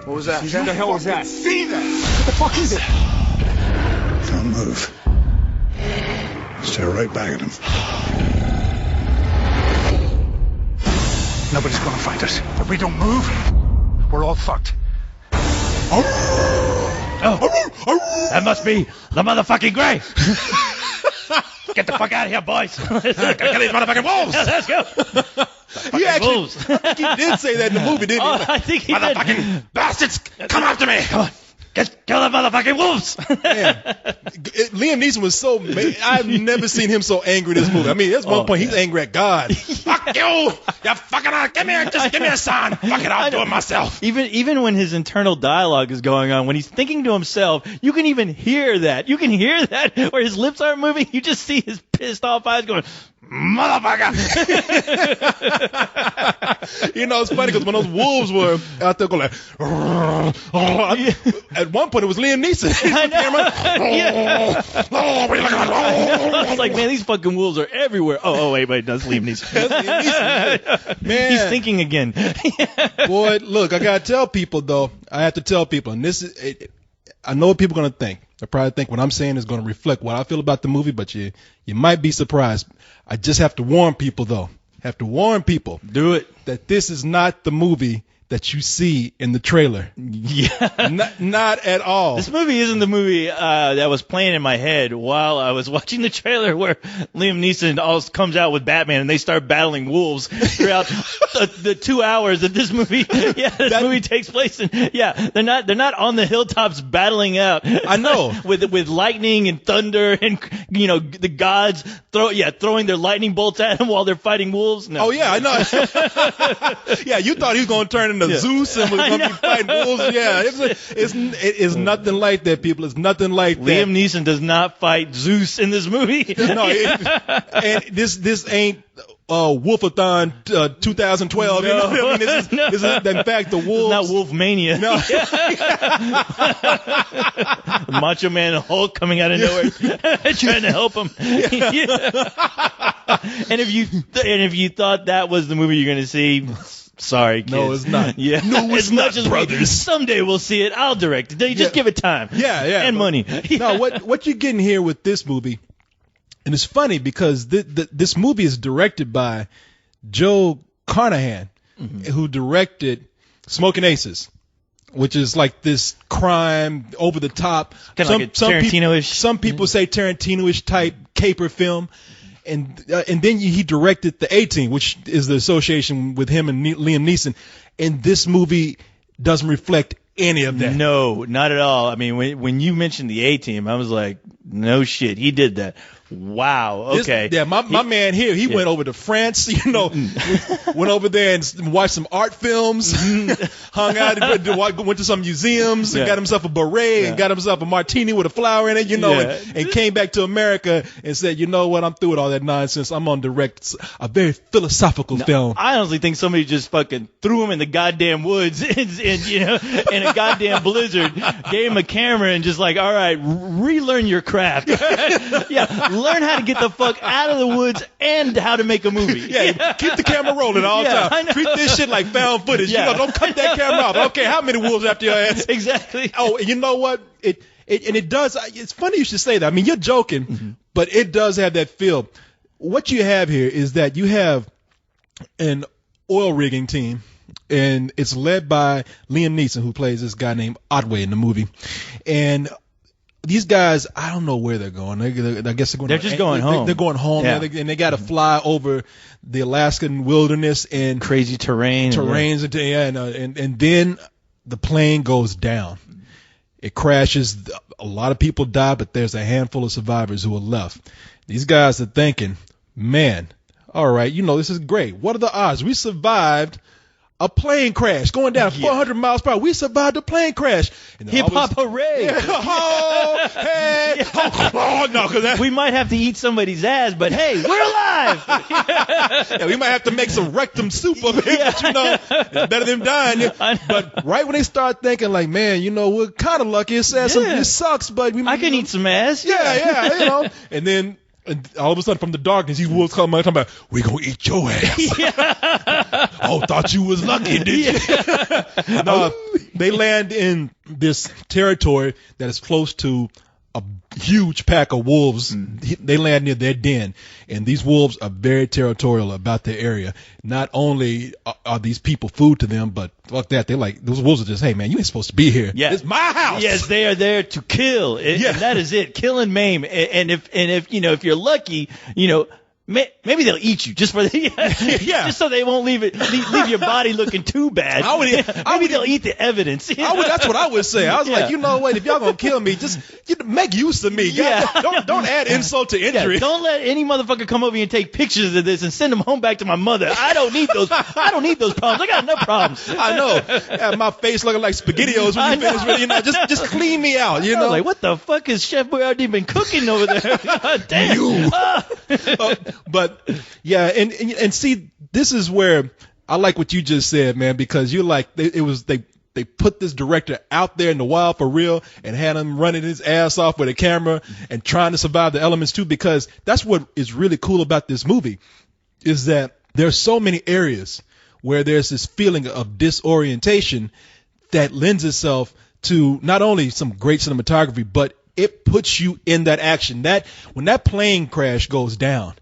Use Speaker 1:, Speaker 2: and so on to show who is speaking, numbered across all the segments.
Speaker 1: What was that?
Speaker 2: What the hell was that?
Speaker 1: See that?
Speaker 2: What the fuck is it?
Speaker 3: Don't move. Stare right back at him.
Speaker 1: Nobody's gonna find us. If we don't move, we're all fucked.
Speaker 4: Oh, that must be the motherfucking Gray. Get the fuck out of here, boys. Let's go. Kill these motherfucking wolves. Yeah, let's go.
Speaker 5: He actually,
Speaker 4: wolves.
Speaker 5: I think he did say that in the movie, didn't he?
Speaker 4: Oh, I think he did. Motherfucking bastards, come after me. Come on. Kill the motherfucking wolves.
Speaker 5: Man, Liam Neeson was so. I've never seen him so angry in this movie. I mean, there's one point he's angry at God.
Speaker 4: Fuck you! You fucking give me a sign. Fuck it, I'll do it myself.
Speaker 6: Even when his internal dialogue is going on, when he's thinking to himself, you can even hear that. You can hear that where his lips aren't moving. You just see his pissed off eyes going, motherfucker.
Speaker 5: You know, it's funny because when those wolves were out there going like, at one point it was Liam Neeson.
Speaker 6: I was like, man, these fucking wolves are everywhere. Oh, wait, that's Liam Neeson.
Speaker 5: Man,
Speaker 6: he's thinking again.
Speaker 5: Boy, look, I gotta tell people though. I have to tell people, and this is, I know what people are gonna think. They probably think what I'm saying is gonna reflect what I feel about the movie, but you might be surprised. I just have to warn people though.
Speaker 6: Do it.
Speaker 5: That this is not the movie that you see in the trailer.
Speaker 6: Yeah.
Speaker 5: Not at all.
Speaker 6: This movie isn't the movie that was playing in my head while I was watching the trailer where Liam Neeson also comes out with Batman and they start battling wolves throughout the 2 hours that this movie movie takes place in. Yeah, they're not on the hilltops battling out.
Speaker 5: I know.
Speaker 6: with lightning and thunder and the gods throwing their lightning bolts at them while they're fighting wolves. No.
Speaker 5: Oh yeah, I know. Yeah, you thought he was going to turn into Zeus and was going to be fighting wolves. Yeah, it's nothing like that, people. It's nothing like that.
Speaker 6: Liam Neeson does not fight Zeus in this movie.
Speaker 5: No, and this ain't Wolfathon 2012.
Speaker 6: No,
Speaker 5: you know what I mean? This is in fact the wolves.
Speaker 6: It's not Wolfmania.
Speaker 5: No.
Speaker 6: Macho Man Hulk coming out of nowhere trying to help him. And if you thought that was the movie you're going to see, sorry, kids.
Speaker 5: No, it's not.
Speaker 6: Yeah.
Speaker 5: No, it's
Speaker 6: as
Speaker 5: not,
Speaker 6: much as
Speaker 5: brothers.
Speaker 6: Someday we'll see it. I'll direct it. Just give it time.
Speaker 5: Yeah.
Speaker 6: And money.
Speaker 5: No, what you're getting here with this movie, and it's funny because this movie is directed by Joe Carnahan, who directed Smoking Aces, which is like this crime, over the top,
Speaker 6: kind of like a Tarantino-ish.
Speaker 5: Some people say Tarantino-ish type caper film. And then he directed The A-Team, which is the association with him and Liam Neeson. And this movie doesn't reflect any of that.
Speaker 6: No, not at all. I mean, when you mentioned The A-Team, I was like, no shit, he did that. Wow. Okay.
Speaker 5: My man here, he went over to France, went over there and watched some art films, hung out, went to some museums, and got himself a beret and got himself a martini with a flower in it, and came back to America and said, you know what, I'm through with all that nonsense. I'm on direct a very philosophical film.
Speaker 6: I honestly think somebody just fucking threw him in the goddamn woods in a goddamn blizzard, gave him a camera and just like, all right, relearn your craft. Learn how to get the fuck out of the woods and how to make a movie.
Speaker 5: Keep the camera rolling all the time. Treat this shit like found footage. Don't cut that camera off. Okay, how many wolves after your ass?
Speaker 6: Exactly.
Speaker 5: Oh, and you know what? It does. It's funny you should say that. I mean, you're joking, but it does have that feel. What you have here is that you have an oil rigging team, and it's led by Liam Neeson, who plays this guy named Otway in the movie, and these guys, I don't know where they're going. I guess they're going.
Speaker 6: They're just going home.
Speaker 5: They're going home, and they got to fly over the Alaskan wilderness and
Speaker 6: crazy terrains,
Speaker 5: and then the plane goes down. It crashes. A lot of people die, but there's a handful of survivors who are left. These guys are thinking, man, all right, this is great. What are the odds? We survived a plane crash going down 400 miles per hour. We survived a plane crash.
Speaker 6: Hip hop hooray!
Speaker 5: Oh, hey! Oh, no, because
Speaker 6: we might have to eat somebody's ass, but hey, we're alive.
Speaker 5: We might have to make some rectum soup of it, but it's better than dying. But right when they start thinking, like, man, we're kind of lucky. It sucks, but
Speaker 6: I can eat some ass.
Speaker 5: Yeah, and then. And all of a sudden, from the darkness, these wolves come out talking about, "We gonna eat your ass." Oh, thought you was lucky, did you? No, they land in this territory that is close to a huge pack of wolves. They land near their den, and these wolves are very territorial about their area. Not only are these people food to them, but fuck that, they're like, those wolves are just, hey man, you ain't supposed to be here.
Speaker 6: Yeah.
Speaker 5: It's my house.
Speaker 6: Yes, they are there to kill.
Speaker 5: Yeah.
Speaker 6: And that is it. Kill and maim. And if you know, if you're lucky, you know, maybe they'll eat you just for just so they won't leave your body looking too bad. Maybe they'll eat the evidence.
Speaker 5: That's what I would say. I was like, you know what? If y'all gonna kill me, just make use of me.
Speaker 6: Yeah.
Speaker 5: Don't add insult to injury.
Speaker 6: Yeah, don't let any motherfucker come over here and take pictures of this and send them home back to my mother. I don't need those problems. I got enough problems.
Speaker 5: I know. Have my face looking like SpaghettiOs when you finish with it. You know, just clean me out. You know,
Speaker 6: like what the fuck has Chef Boyardee been cooking over there? God damn.
Speaker 5: You. But yeah, and see, this is where I like what you just said, man, because you're like, they put this director out there in the wild for real and had him running his ass off with a camera and trying to survive the elements too, because that's what is really cool about this movie, is that there's so many areas where there's this feeling of disorientation that lends itself to not only some great cinematography, but it puts you in that action. That when that plane crash goes down,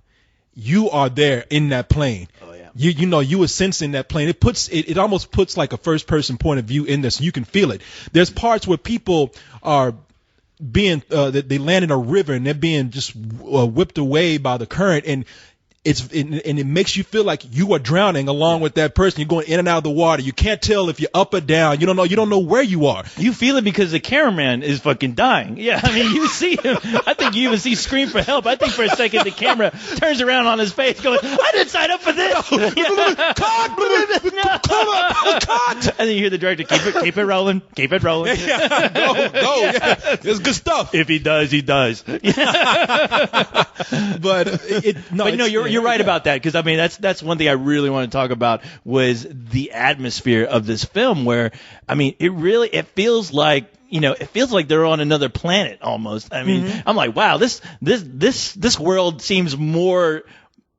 Speaker 5: you are there in that plane. Oh yeah. You know, you are sensing that plane. It almost puts like a first person point of view in this. So you can feel it. There's parts where people are being they land in a river and they're being just whipped away by the current, and it makes you feel like you are drowning along with that person. You're going in and out of the water. You can't tell if you're up or down. You don't know where you are.
Speaker 6: You feel it because the cameraman is fucking dying. Yeah, I mean, you see him. I think you even see scream for help. I think for a second the camera turns around on his face going, I didn't sign up for this. Cut! And then you hear the director, keep it rolling. Keep it rolling.
Speaker 5: Yeah, go. Yeah. It's good stuff.
Speaker 6: If he does, he does. You're right about that, because I mean that's one thing I really want to talk about was the atmosphere of this film, where I mean it feels like they're on another planet almost. I mean, I'm like, wow, this world seems more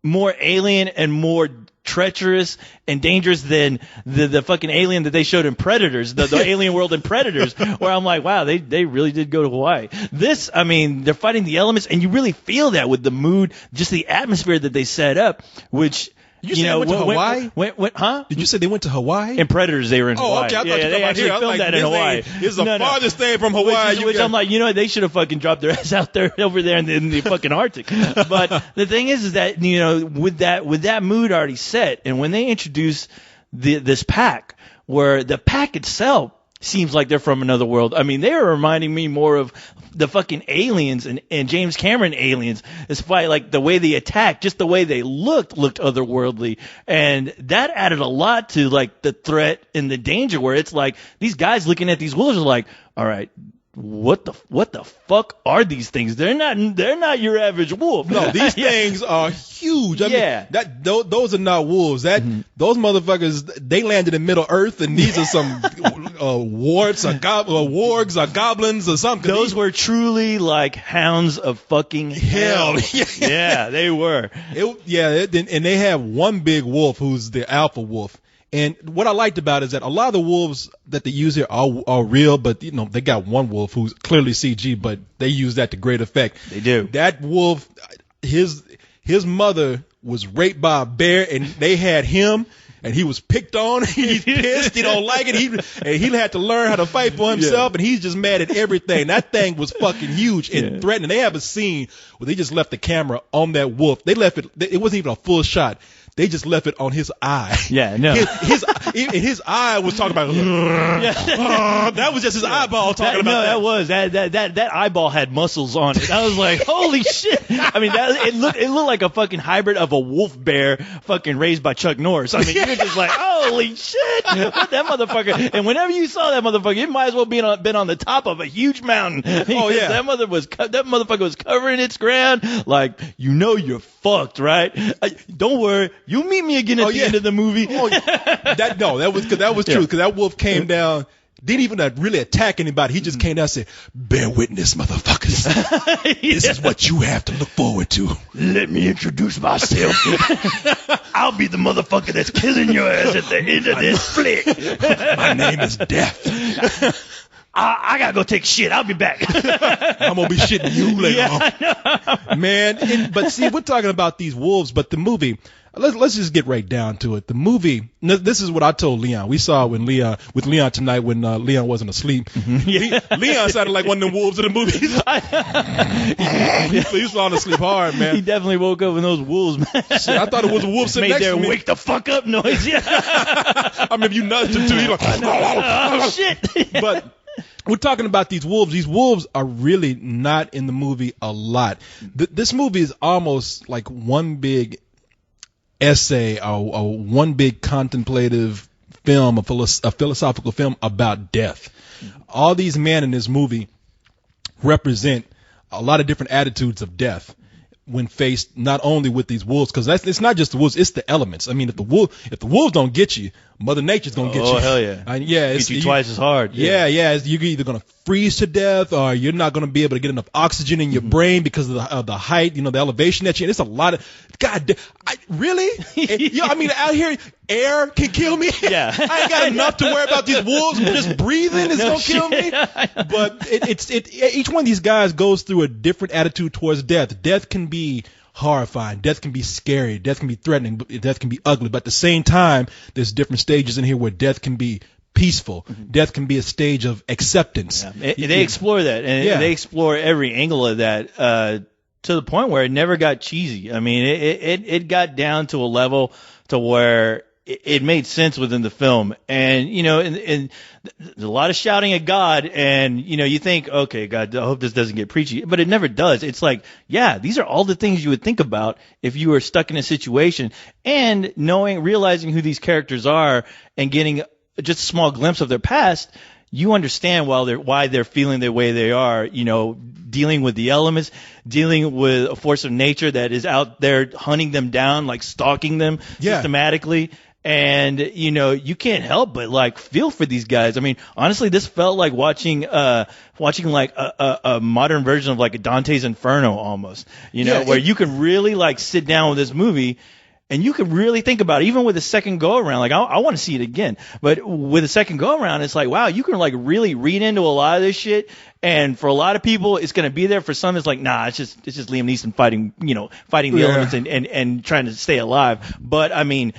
Speaker 6: alien and more treacherous and dangerous than the fucking alien that they showed in Predators, the alien world in Predators, where I'm like, wow, they really did go to Hawaii. This, I mean, they're fighting the elements, and you really feel that with the mood, just the atmosphere that they set up, which...
Speaker 5: Did you say they went to Hawaii?
Speaker 6: Huh?
Speaker 5: Did you say they went to Hawaii?
Speaker 6: In Predators, they were in Hawaii.
Speaker 5: Oh, okay. I thought you
Speaker 6: they actually filmed that in Hawaii.
Speaker 5: This is the farthest thing from Hawaii.
Speaker 6: Which I'm like, they should have fucking dropped their ass out there over there in the fucking Arctic. But the thing is that with that mood already set, and when they introduce this pack, where the pack itself seems like they're from another world. I mean, they are reminding me more of the fucking Aliens and James Cameron Aliens. Despite like the way they attacked, just the way they looked otherworldly, and that added a lot to like the threat and the danger. Where it's like these guys looking at these wolves are like, all right, what the fuck are these things? They're not your average wolf.
Speaker 5: No, these things are huge. I mean, those are not wolves. Those motherfuckers, they landed in Middle Earth, and these are some warts or wargs or goblins or something.
Speaker 6: Those were truly like hounds of fucking hell. Yeah, they were.
Speaker 5: And they have one big wolf who's the alpha wolf. And what I liked about it is that a lot of the wolves that they use here are real, but they got one wolf who's clearly CG, but they use that to great effect.
Speaker 6: They do.
Speaker 5: That wolf, his mother was raped by a bear, and they had him, and he was picked on. He's pissed. He don't like it. He had to learn how to fight for himself, and he's just mad at everything. That thing was fucking huge and threatening. They have a scene where they just left the camera on that wolf. They left it. It wasn't even a full shot. They just left it on his eye.
Speaker 6: Yeah, no.
Speaker 5: His eye was talking about. That was just his eyeball talking about.
Speaker 6: No, that eyeball had muscles on it. I was like, holy shit! I mean, it looked like a fucking hybrid of a wolf bear, fucking raised by Chuck Norris. I mean, you're just like, holy shit! What that motherfucker? And whenever you saw that motherfucker, it might as well been on the top of a huge mountain.
Speaker 5: Oh yeah,
Speaker 6: that motherfucker was covering its ground. Like, you're fucked, right? Don't worry. You meet me again at the end of the movie.
Speaker 5: That was true, because that wolf came down, didn't even really attack anybody. He just came down and said, "Bear witness, motherfuckers. This is what you have to look forward to.
Speaker 4: Let me introduce myself. I'll be the motherfucker that's killing your ass at the end of this flick.
Speaker 5: My name is Death."
Speaker 6: I gotta go take a shit. I'll be back.
Speaker 5: I'm gonna be shitting you later on. Man, but see, we're talking about these wolves, but the movie, let's just get right down to it. The movie, this is what I told Leon. We saw it with Leon tonight when Leon wasn't asleep. Leon sounded like one of them wolves in the movies. He's falling asleep hard, man.
Speaker 6: He definitely woke up with those wolves, man.
Speaker 5: Shit, I thought it was a wolf sitting
Speaker 6: Made
Speaker 5: next
Speaker 6: their
Speaker 5: to me.
Speaker 6: wake the fuck up noise. Yeah.
Speaker 5: I remember you nudged him too. He's like,
Speaker 6: Oh shit.
Speaker 5: But we're talking about these wolves. These wolves are really not in the movie a lot. This movie is almost like one big essay or one big contemplative film, a philosophical film about death. All these men in this movie represent a lot of different attitudes of death when faced not only with these wolves, because it's not just the wolves, it's the elements. I mean, if the wolves don't get you, Mother Nature's gonna get you.
Speaker 6: Oh hell yeah!
Speaker 5: It's
Speaker 6: get you twice as hard.
Speaker 5: Yeah. You're either gonna freeze to death, or you're not gonna be able to get enough oxygen in your brain because of the height, the elevation that you're in. It's a lot of really. I mean, out here, air can kill me.
Speaker 6: Yeah,
Speaker 5: I ain't got enough to worry about these wolves. Just breathing is gonna kill me. But each one of these guys goes through a different attitude towards death. Death can be horrifying. Death can be scary. Death can be threatening. Death can be ugly. But at the same time, there's different stages in here where death can be peaceful. Death can be a stage of acceptance.
Speaker 6: Yeah. They explore that, and they explore every angle of that to the point where it never got cheesy. I mean, it got down to a level to where it made sense within the film. And, and there's a lot of shouting at God, and, you think, okay, God, I hope this doesn't get preachy, but it never does. It's like, yeah, these are all the things you would think about if you were stuck in a situation, and realizing who these characters are and getting just a small glimpse of their past. You understand why they're feeling the way they are, dealing with the elements, dealing with a force of nature that is out there hunting them down, like stalking them systematically. And, you can't help but feel for these guys. I mean, honestly, this felt like watching like a modern version of like a Dante's Inferno almost, where you can really sit down with this movie and you can really think about it, even with a second go around. Like, I want to see it again, but with a second go around, it's like, wow, you can really read into a lot of this shit. And for a lot of people, it's going to be there. For some, it's like, nah, it's just Liam Neeson fighting the elements and trying to stay alive. But I mean,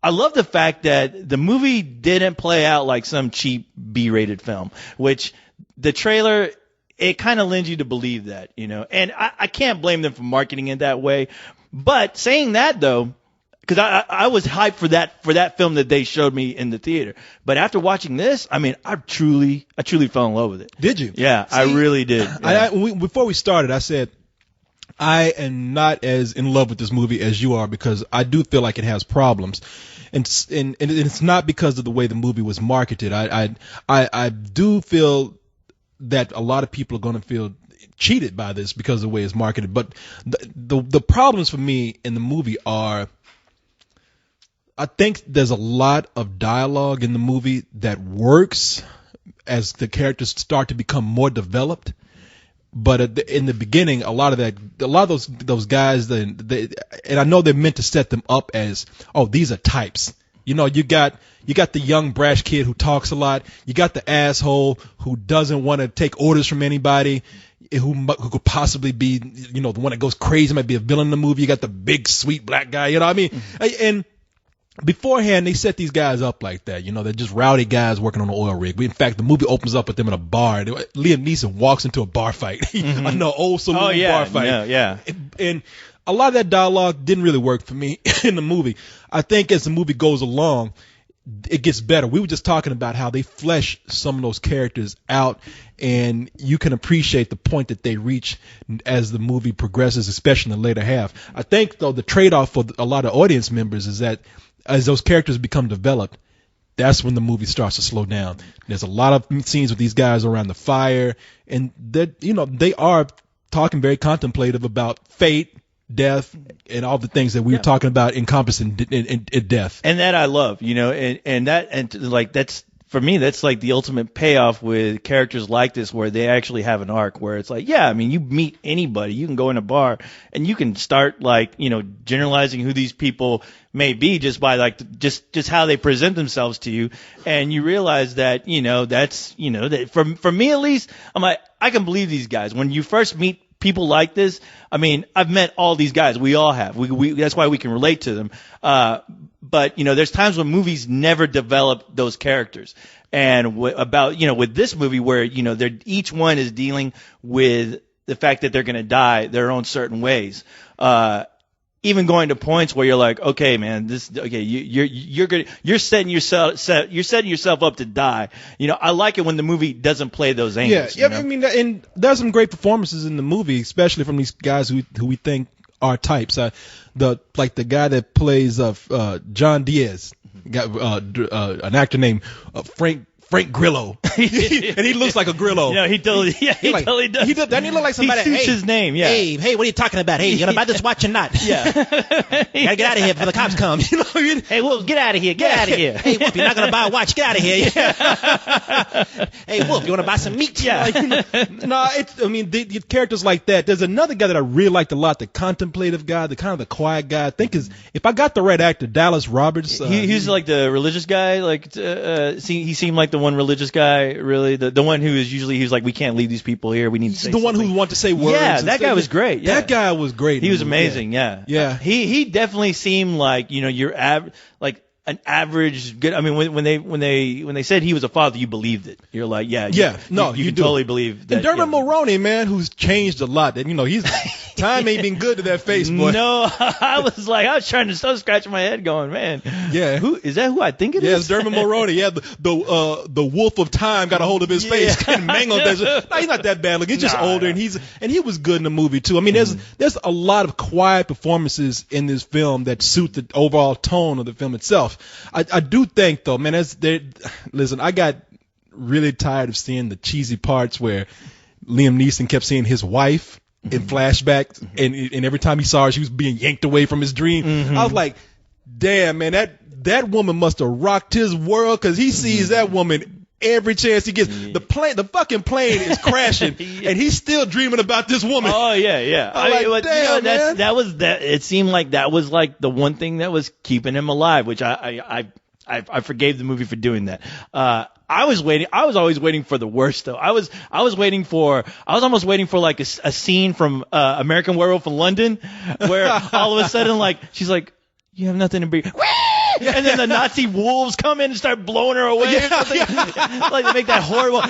Speaker 6: I love the fact that the movie didn't play out like some cheap B-rated film, which the trailer, it kind of lends you to believe that, and I can't blame them for marketing it that way. But saying that though, because I was hyped for that film that they showed me in the theater. But after watching this, I mean, I truly fell in love with it.
Speaker 5: Did you?
Speaker 6: Yeah, I really did. Yeah.
Speaker 5: Before we started, I said, I am not as in love with this movie as you are, because I do feel like it has problems. And it's not because of the way the movie was marketed. I do feel that a lot of people are going to feel cheated by this because of the way it's marketed. But the problems for me in the movie are, I think there's a lot of dialogue in the movie that works as the characters start to become more developed. But in the beginning, a lot of those guys, and I know they're meant to set them up as, oh, these are types. You got the young brash kid who talks a lot. You got the asshole who doesn't want to take orders from anybody, who could possibly be, the one that goes crazy, might be a villain in the movie. You got the big sweet black guy. You know what I mean? Mm-hmm. And beforehand, they set these guys up like that. They're just rowdy guys working on an oil rig. In fact, the movie opens up with them in a bar. Liam Neeson walks into a bar fight. Mm-hmm. I know, old saloon bar fight. Yeah. And a lot of that dialogue didn't really work for me in the movie. I think as the movie goes along, it gets better. We were just talking about how they flesh some of those characters out, and you can appreciate the point that they reach as the movie progresses, especially in the later half. I think, though, the trade-off for a lot of audience members is that as those characters become developed, that's when the movie starts to slow down. There's a lot of scenes with these guys around the fire, and they are talking very contemplative about fate, death, and all the things that we were talking about encompassing in death.
Speaker 6: And that I love, and that's for me, that's like the ultimate payoff with characters like this, where they actually have an arc, where it's like, yeah, I mean, you meet anybody, you can go in a bar and you can start like, generalizing who these people may be just by like just how they present themselves to you, and you realize that that for me at least, I'm like, I can believe these guys. When you first meet people like this, I mean, I've met all these guys. We all have. We that's why we can relate to them. But there's times when movies never develop those characters. And with this movie where, each one is dealing with the fact that they're going to die their own certain ways. Even going to points where you're like, okay, man, you're setting yourself up to die. I like it when the movie doesn't play those angles.
Speaker 5: Yeah, I mean, and there's some great performances in the movie, especially from these guys who we think are types. The guy that plays John Diaz, an actor named Frank Grillo, and he looks like a Grillo.
Speaker 6: He totally does.
Speaker 5: Doesn't he look like somebody?
Speaker 6: He suits his name. Yeah.
Speaker 2: Hey, what are you talking about? Hey, you gonna buy this watch or not?
Speaker 6: Yeah.
Speaker 2: Gotta get out of here before the cops come. You know what I mean?
Speaker 6: Hey, Wolf, get out of here. Get out of here.
Speaker 2: Hey, Wolf, you're not gonna buy a watch. Get out of here. Hey, Wolf, you wanna buy some meat?
Speaker 6: Yeah.
Speaker 5: The characters like that. There's another guy that I really liked a lot, the contemplative guy, the kind of the quiet guy. I think if I got the right actor, Dallas Roberts.
Speaker 6: He's like the religious guy. Like, he seemed like the one religious guy, really. The one who is usually, he's like, we can't leave these people here. We need to say
Speaker 5: the one
Speaker 6: something.
Speaker 5: who wanted to say words.
Speaker 6: Yeah, that guy was great. Yeah.
Speaker 5: That guy was great.
Speaker 6: He was amazing. Yeah. He definitely seemed like like an average good. I mean, when they said he was a father, you believed it. You're like, you can totally believe that.
Speaker 5: And Dermot Mulroney, man, who's changed a lot. And he's time ain't been good to that face, boy.
Speaker 6: No, I was trying to start scratching my head, going, man.
Speaker 5: Yeah,
Speaker 6: who is that? Who I think it is?
Speaker 5: Yeah, it's Dermot Mulroney. Yeah, the wolf of time got a hold of his face, kind of mangled. No, he's not that bad looking. He's just older, and he was good in the movie too. I mean, there's a lot of quiet performances in this film that suit the overall tone of the film itself. I do think though, man, listen, I got really tired of seeing the cheesy parts where Liam Neeson kept seeing his wife in flashbacks, and every time he saw her, she was being yanked away from his dream. I was like, damn, man, that woman must have rocked his world, because he sees that woman every chance he gets. The fucking plane is crashing, and he's still dreaming about this woman.
Speaker 6: Oh yeah.
Speaker 5: Damn, man.
Speaker 6: That was that. It seemed like that was like the one thing that was keeping him alive, which I forgave the movie for doing that. I was always waiting for the worst though. I was almost waiting for like a scene from American Werewolf in London, where all of a sudden, like, she's like, you have nothing to be. And then the Nazi wolves come in and start blowing her away. Like they make that horrible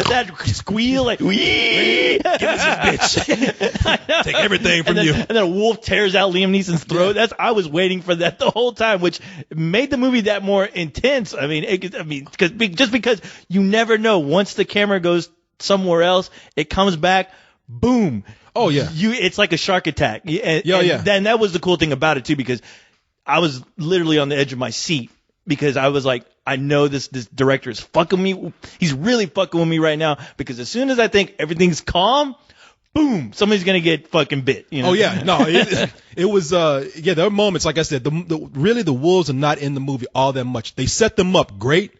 Speaker 6: that squeal, like, give us this bitch.
Speaker 5: Take everything from you.
Speaker 6: And then a wolf tears out Liam Neeson's throat. I was waiting for that the whole time, which made the movie that more intense. I mean, because you never know, once the camera goes somewhere else, it comes back, boom.
Speaker 5: Oh yeah,
Speaker 6: it's like a shark attack. Then that was the cool thing about it too, because I was literally on the edge of my seat, because I was like, I know this director is fucking me. He's really fucking with me right now, because as soon as I think everything's calm, boom, somebody's gonna get fucking bit.
Speaker 5: Oh yeah, no, it was there are moments, like I said, really the wolves are not in the movie all that much. They set them up great.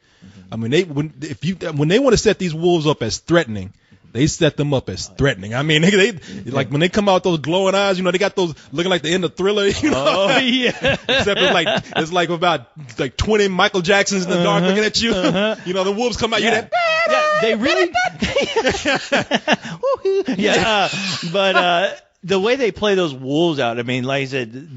Speaker 5: I mean, when they want to set these wolves up as threatening, they set them up as threatening. I mean, they like when they come out with those glowing eyes, they got those looking like the end of Thriller.
Speaker 6: Oh yeah.
Speaker 5: Except it's like about 20 Michael Jacksons in the dark looking at you. The wolves come out.
Speaker 6: Yeah. They really. But the way they play those wolves out, I mean, like I said,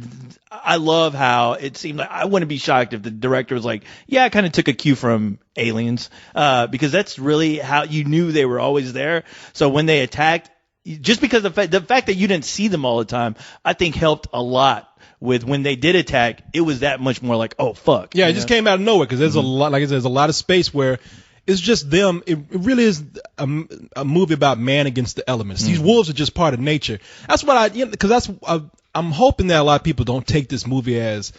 Speaker 6: I love how it seemed like, I wouldn't be shocked if the director was like, yeah, I kind of took a cue from Aliens, because that's really how you knew they were always there. So when they attacked, just because the fact that you didn't see them all the time, I think helped a lot with when they did attack. It was that much more like, oh fuck.
Speaker 5: Yeah, it just came out of nowhere, because there's a lot, like I said, there's a lot of space where it's just them. It really is a movie about man against the elements. These wolves are just part of nature. That's what I'm hoping that a lot of people don't take this movie as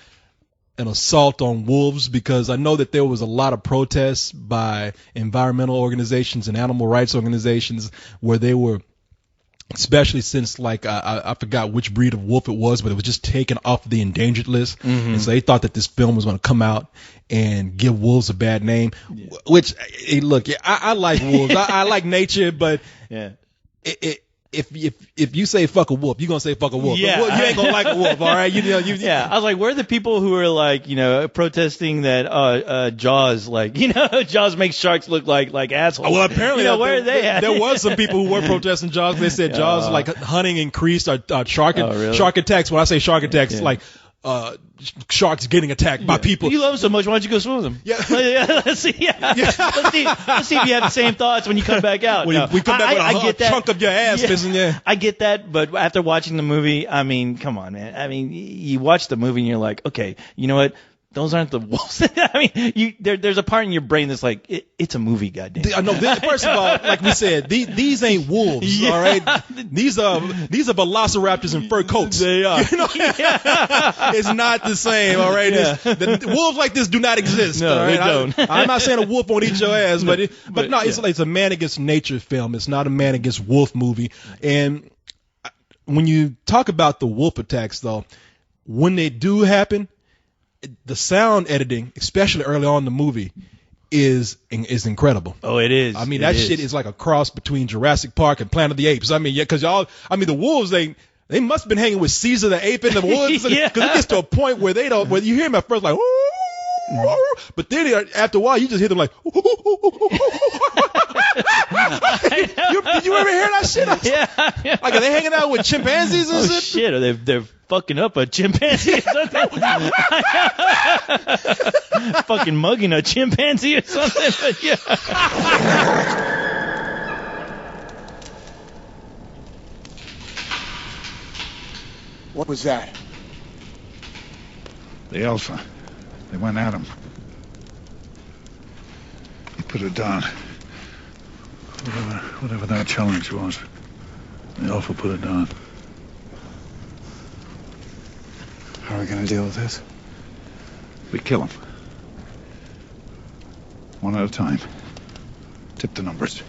Speaker 5: an assault on wolves, because I know that there was a lot of protests by environmental organizations and animal rights organizations where they were especially since like I forgot which breed of wolf it was, but it was just taken off the endangered list, and so they thought that this film was going to come out and give wolves a bad name. Which, hey, look, I like wolves, I like nature, but if you say fuck a wolf, you're gonna say fuck a wolf.
Speaker 6: Yeah.
Speaker 5: You ain't gonna like a wolf, all right?
Speaker 6: Yeah, I was like, where are the people who are like, protesting that Jaws, like, Jaws makes sharks look like assholes?
Speaker 5: Well, apparently,
Speaker 6: where are they at?
Speaker 5: There was some people who were protesting Jaws. They said Jaws, like, hunting increased shark
Speaker 6: really?
Speaker 5: shark attacks. When I say shark attacks, like sharks getting attacked by people.
Speaker 6: You love them so much, why don't you go swim with them?
Speaker 5: Yeah.
Speaker 6: Let's see. Let's see if you have the same thoughts when you come back out.
Speaker 5: When we come back with a chunk of your ass missing. Yeah.
Speaker 6: I get that, but after watching the movie, I mean, come on, man. I mean, you watch the movie and you're like, okay, you know what? Those aren't the wolves. I mean, there's a part in your brain that's like, it's a movie, goddamn.
Speaker 5: No, first of all, like we said, these ain't wolves, all right? These are velociraptors in fur coats.
Speaker 6: They are.
Speaker 5: It's not the same, all right? The wolves like this do not exist.
Speaker 6: No,
Speaker 5: all right?
Speaker 6: they don't.
Speaker 5: I'm not saying a wolf won't eat your ass, but no,
Speaker 6: yeah.
Speaker 5: it's a man against nature film. It's not a man against wolf movie. And when you talk about the wolf attacks, though, when they do happen, the sound editing, especially early on in the movie, is incredible.
Speaker 6: Oh, it is.
Speaker 5: I mean, that shit is like a cross between Jurassic Park and Planet of the Apes. I mean, because the wolves, they must have been hanging with Caesar the ape in the woods, because it gets to a point where they don't. Where you hear them at first like, but then after a while you just hear them like. Did you ever hear that shit?
Speaker 6: Yeah.
Speaker 5: Like, are they hanging out with chimpanzees and shit?
Speaker 6: Shit, or they're fucking up a chimpanzee or something. Fucking mugging a chimpanzee or something. But yeah.
Speaker 1: What was that?
Speaker 3: The alpha. They went at him. He put it down. Whatever that challenge was. The alpha put it down.
Speaker 1: How are we gonna deal with this?
Speaker 3: We kill him. One at a time. Tip the numbers.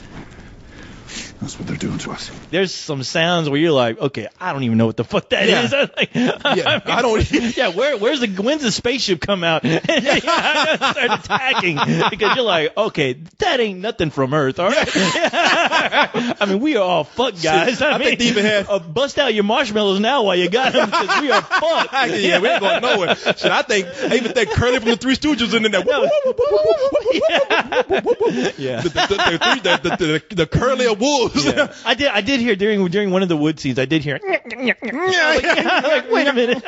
Speaker 3: That's what they're doing to us.
Speaker 6: There's some sounds where you're like, okay, I don't even know what the fuck that is.
Speaker 5: I don't.
Speaker 6: Yeah, when's the spaceship come out? Start attacking, because you're like, okay, that ain't nothing from Earth, all right? I mean, we are all fucked, guys.
Speaker 5: I think they even had
Speaker 6: bust out your marshmallows now while you got them, because we are fucked.
Speaker 5: Yeah, we ain't going nowhere. Shit, I even think Curly from the Three Stooges in there.
Speaker 6: Yeah.
Speaker 5: The Curly of wolves.
Speaker 6: Yeah. I did hear during one of the wood scenes. I did hear. Like, wait a minute.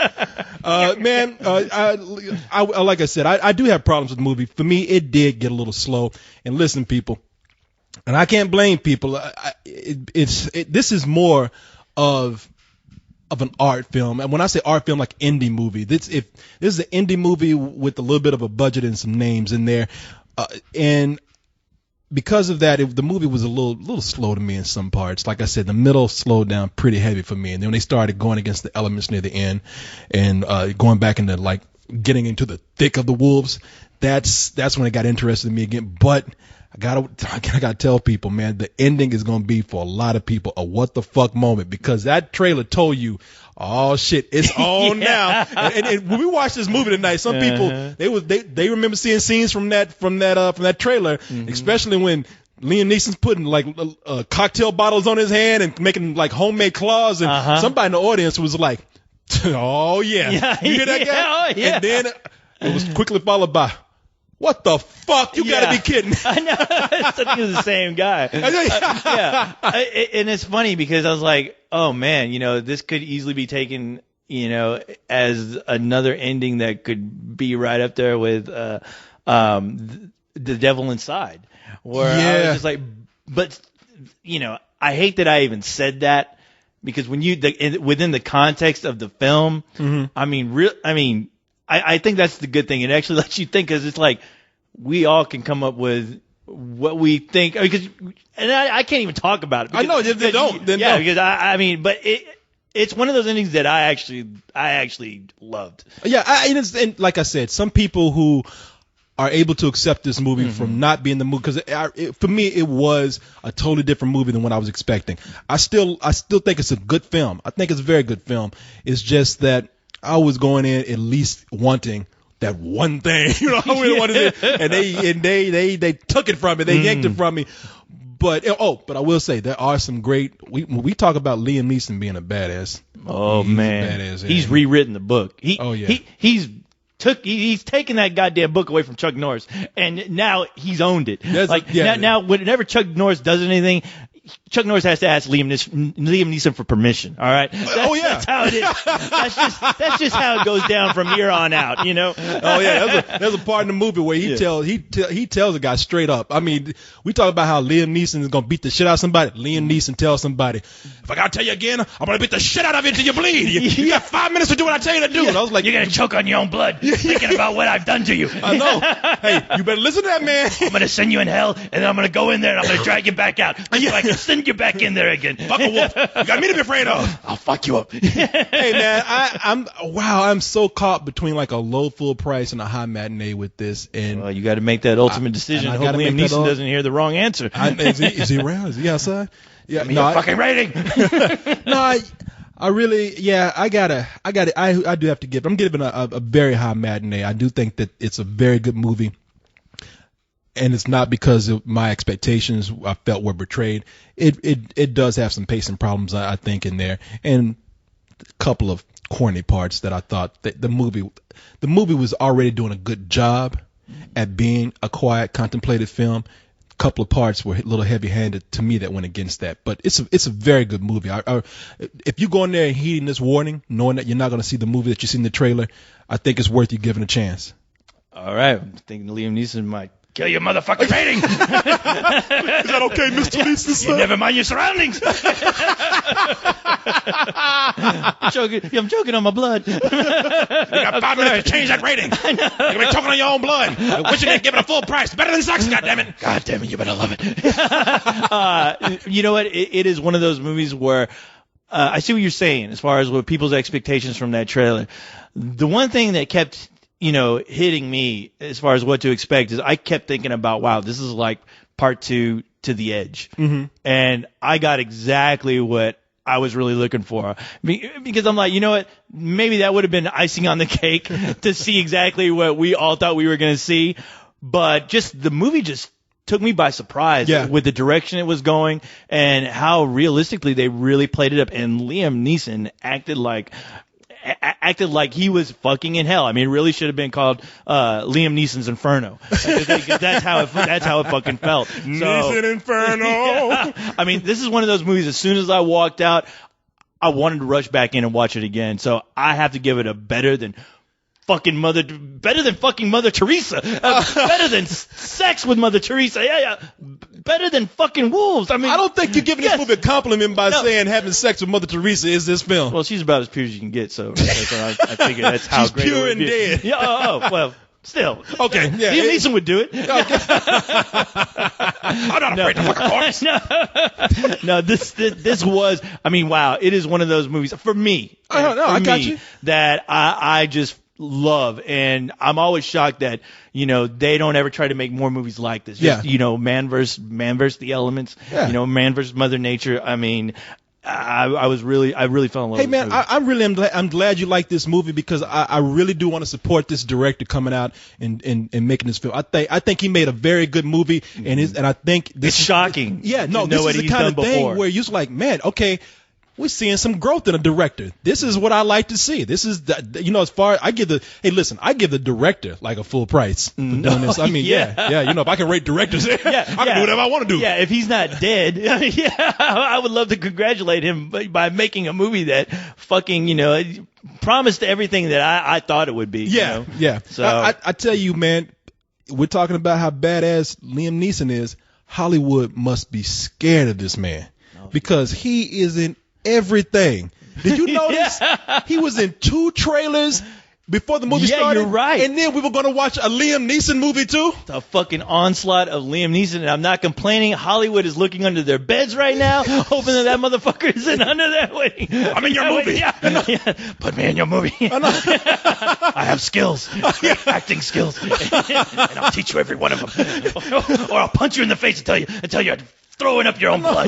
Speaker 5: Man, I like I said, I do have problems with the movie. For me, it did get a little slow. And listen, people, and I can't blame people. This is more of an art film, and when I say art film, like indie movie. This is an indie movie with a little bit of a budget and some names in there, and because of that, the movie was a little slow to me in some parts. Like I said, the middle slowed down pretty heavy for me, and then when they started going against the elements near the end and going back into like getting into the thick of the wolves, that's when it got interested in me again. But I gotta tell people, man, the ending is gonna be for a lot of people a what the fuck moment, because that trailer told you, oh shit, it's on now. And when we watched this movie tonight, some people they remember seeing scenes from that trailer, especially when Liam Neeson's putting like cocktail bottles on his hand and making like homemade claws, and somebody in the audience was like, oh yeah, you hear that guy?
Speaker 6: Oh, yeah.
Speaker 5: And then it was quickly followed by, what the fuck? You gotta be kidding.
Speaker 6: I know. I think it was the same guy. Yeah. And it's funny because I was like, oh man, this could easily be taken, as another ending that could be right up there with The Devil Inside. Where I was just like, but, I hate that I even said that, because when within the context of the film, I think that's the good thing. It actually lets you think, because it's like we all can come up with what we think. And I can't even talk about it.
Speaker 5: I know they don't.
Speaker 6: Because but it's one of those endings that I actually loved.
Speaker 5: Yeah, and like I said, some people who are able to accept this movie from not being the movie, because for me it was a totally different movie than what I was expecting. I still think it's a good film. I think it's a very good film. It's just that I was going in at least wanting that one thing, you know. I really wanted it, and they took it from me. They yanked it from me. But I will say there are some great. When we talk about Liam Neeson being a badass.
Speaker 6: Oh man,
Speaker 5: badass,
Speaker 6: he's rewritten the book. He's taken that goddamn book away from Chuck Norris, and now he's owned it. Now whenever Chuck Norris does anything, Chuck Norris has to ask Liam Neeson for permission. All right. That's how it is. That's just how it goes down from here on out. You know.
Speaker 5: Oh yeah, there's a part in the movie where he tells a guy straight up. I mean, we talk about how Liam Neeson is gonna beat the shit out of somebody. Liam Neeson tells somebody, "If I gotta tell you again, I'm gonna beat the shit out of you until you bleed. You got 5 minutes to do what I tell you to do." And I was like,
Speaker 6: "You're gonna choke on your own blood thinking about what I've done to you."
Speaker 5: I know. Hey, you better listen to that man.
Speaker 6: I'm gonna send you in hell, and then I'm gonna go in there and I'm gonna drag you back out. So I can send you back in there again.
Speaker 5: Fuck a wolf. You got me to be afraid of.
Speaker 6: I'll fuck you up.
Speaker 5: Hey man, I'm so caught between like a low full price and a high matinee with this. And
Speaker 6: well, you got to make that ultimate decision. I hope Liam Neeson doesn't hear the wrong answer.
Speaker 5: Is he around? Is he outside? Yeah.
Speaker 6: Fucking rating.
Speaker 5: No, I really, I do have to give. I'm giving a very high matinee. I do think that it's a very good movie. And it's not because of my expectations I felt were betrayed. It does have some pacing problems, I think, in there, and a couple of corny parts that I thought that the movie was already doing a good job at being a quiet, contemplative film. A couple of parts were a little heavy-handed to me that went against that, but it's a very good movie. If you go in there and heeding this warning, knowing that you're not going to see the movie that you see in the trailer, I think it's worth you giving a chance.
Speaker 6: All right, I'm thinking Liam Neeson might kill your motherfucking rating. Is
Speaker 5: that okay, Mr. Neeson?
Speaker 6: You never mind your surroundings. I'm choking on my blood.
Speaker 4: You got 5 minutes to change that rating. You're going to be choking on your own blood. I wish you didn't give it a full price. Better than sex, goddammit.
Speaker 6: God damn it, you better love it. You know what? It is one of those movies where I see what you're saying as far as what people's expectations from that trailer. The one thing that kept hitting me as far as what to expect is I kept thinking about, wow, this is like part 2 to The Edge. Mm-hmm. And I got exactly what I was really looking for. Because I'm like, you know what? Maybe that would have been icing on the cake to see exactly what we all thought we were going to see. But just the movie just took me by surprise with the direction it was going and how realistically they really played it up. And Liam Neeson acted like he was fucking in hell. I mean, it really should have been called Liam Neeson's Inferno. That's how it fucking felt.
Speaker 5: Neeson Inferno.
Speaker 6: Yeah. I mean, this is one of those movies. As soon as I walked out, I wanted to rush back in and watch it again. So I have to give it a better than fucking Mother Teresa, better than sex with Mother Teresa, better than fucking wolves. I mean,
Speaker 5: I don't think you're giving this movie a compliment by saying having sex with Mother Teresa is this film.
Speaker 6: Well, she's about as pure as you can get, so I figure that's how
Speaker 5: she's
Speaker 6: great
Speaker 5: pure
Speaker 6: it would
Speaker 5: and
Speaker 6: be.
Speaker 5: dead.
Speaker 6: Yeah. Well. Still.
Speaker 5: Okay. Yeah.
Speaker 6: Liam Neeson would do it.
Speaker 5: Okay.
Speaker 4: I'm not afraid to fuck a corpse.
Speaker 6: No, this was, I mean, wow. It is one of those movies, for me.
Speaker 5: I got you.
Speaker 6: That I just love. And I'm always shocked that, they don't ever try to make more movies like this. Just, man versus the elements, man versus Mother Nature. I mean, I really fell in love with
Speaker 5: Hey man, I'm glad you like this movie because I really do want to support this director coming out and making this film. I think he made a very good movie and I think
Speaker 6: it's shocking.
Speaker 5: This is the kind of thing where you're like, man, okay, we're seeing some growth in a director. This is what I like to see. This is as far I give the director like a full price for doing this. I mean, if I can rate directors, I can do whatever I want to do.
Speaker 6: Yeah, if he's not dead, I would love to congratulate him by making a movie that fucking, promised everything that I thought it would be.
Speaker 5: Yeah. So I tell you, man, we're talking about how badass Liam Neeson is. Hollywood must be scared of this man because he is in everything. Did you notice? He was in 2 trailers before the movie
Speaker 6: Yeah,
Speaker 5: started.
Speaker 6: you're right.
Speaker 5: And then we were going to watch a Liam Neeson movie too.
Speaker 6: The fucking onslaught of Liam Neeson, and I'm not complaining. Hollywood is looking under their beds right now, hoping that motherfucker isn't under there waiting.
Speaker 4: I'm in your movie.
Speaker 6: Yeah. Put me in your movie. I have skills, acting skills, and I'll teach you every one of them. Or I'll punch you in the face and tell you you're throwing up your own blood.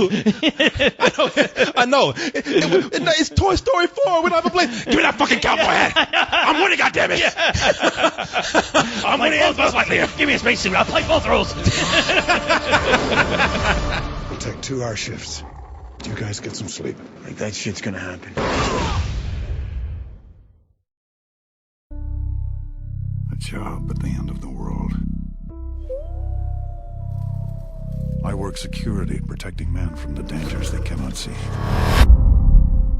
Speaker 5: I know. It's Toy Story 4. We don't have a play.
Speaker 4: Give me that fucking cowboy hat. I'm winning, goddammit. I'm winning and Buzz Lightyear.
Speaker 6: Give me a spacesuit. I'll play both roles.
Speaker 3: We'll take 2-hour shifts. You guys get some sleep.
Speaker 1: I think that shit's gonna happen.
Speaker 3: A job at the end of the world. I work security, protecting men from the dangers they cannot see.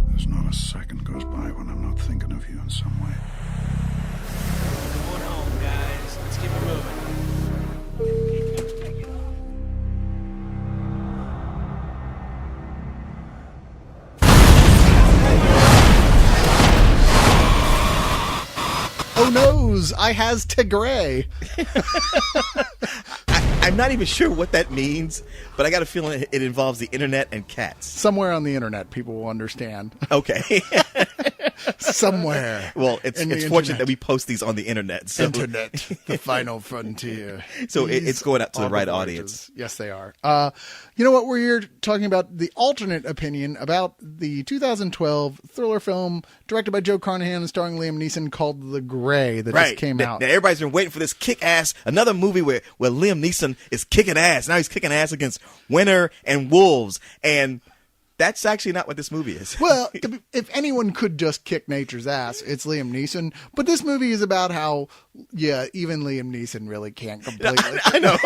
Speaker 3: There's not a second goes by when I'm not thinking of you in some way.
Speaker 2: Going home, guys. Let's keep it moving.
Speaker 7: Oh noes, I has Tigray.
Speaker 2: I'm not even sure what that means, but I got a feeling it involves the internet and cats.
Speaker 7: Somewhere on the internet, people will understand.
Speaker 2: Okay.
Speaker 7: Somewhere.
Speaker 2: Well, it's fortunate that we post these on the internet. So.
Speaker 7: Internet, the final frontier.
Speaker 2: So it's going out to the right
Speaker 7: Voyages.
Speaker 2: audience.
Speaker 7: Yes, they are. You know what? We're here talking about the alternate opinion about the 2012 thriller film directed by Joe Carnahan and starring Liam Neeson called The Gray that just came out.
Speaker 2: Now, everybody's been waiting for this kick-ass, another movie where Liam Neeson is kicking ass. Now he's kicking ass against Winter and Wolves, and that's actually not what this movie is.
Speaker 7: Well, if anyone could just kick nature's ass, it's Liam Neeson. But this movie is about how, even Liam Neeson really can't completely.
Speaker 2: I know.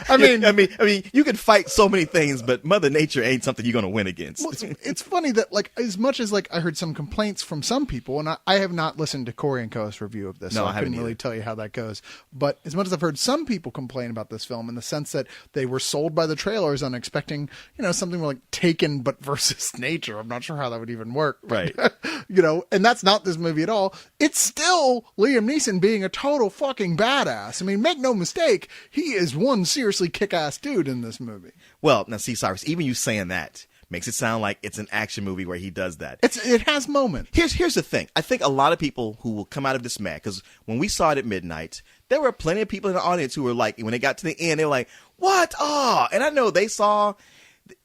Speaker 7: I mean,
Speaker 2: you can fight so many things, but Mother Nature ain't something you're going to win against.
Speaker 7: Well, it's funny that, as much as I heard some complaints from some people, and I have not listened to Corey and Co's review of this,
Speaker 2: No,
Speaker 7: so
Speaker 2: I
Speaker 7: I
Speaker 2: haven't
Speaker 7: couldn't really tell you how that goes. But as much as I've heard some people complain about this film in the sense that they were sold by the trailers on expecting, something like Taken but versus nature. I'm not sure how that would even work.
Speaker 2: Right.
Speaker 7: And that's not this movie at all. It's still Liam Neeson being a total fucking badass. I mean, make no mistake, he is one seriously kick-ass dude in this movie.
Speaker 2: Well, now see, Cyrus, even you saying that makes it sound like it's an action movie where he does that.
Speaker 7: It has moments.
Speaker 2: Here's the thing. I think a lot of people who will come out of this mad, because when we saw it at midnight, there were plenty of people in the audience who were like, when they got to the end, they were like, what? Oh, and I know they saw,